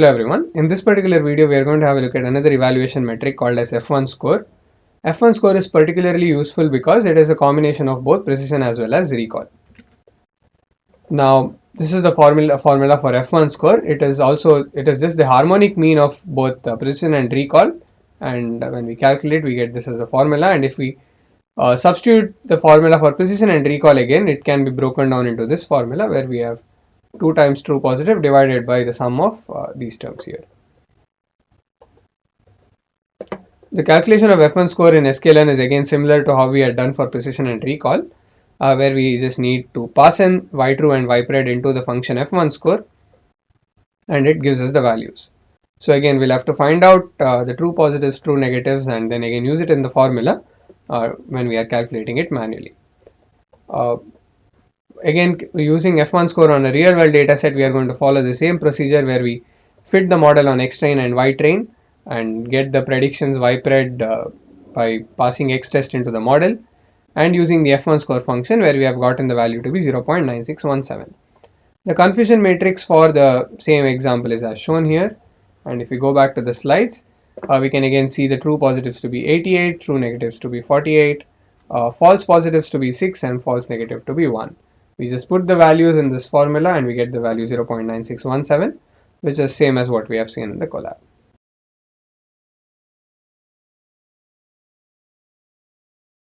Hello everyone. In this particular video, we are going to have a look at another evaluation metric called as F1 score. F1 score is particularly useful because it is a combination of both precision as well as recall. Now, this is the formula for F1 score. It is just the harmonic mean of both precision and recall. And when we calculate, we get this as the formula. And if we substitute the formula for precision and recall again, it can be broken down into this formula where we have 2 times true positive divided by the sum of these terms here. The calculation of F1 score in scikit-learn is again similar to how we had done for precision and recall, where we just need to pass in ytrue and ypred into the function F1 score, and it gives us the values. So again, we'll have to find out the true positives, true negatives, and then again use it in the formula when we are calculating it manually. Again, using F1 score on a real world data set, we are going to follow the same procedure where we fit the model on X train and Y train and get the predictions ypred by passing X test into the model and using the F1 score function where we have gotten the value to be 0.9617. The confusion matrix for the same example is as shown here, and if we go back to the slides, we can again see the true positives to be 88, true negatives to be 48, false positives to be 6 and false negative to be 1. We just put the values in this formula and we get the value 0.9617, which is same as what we have seen in the collab.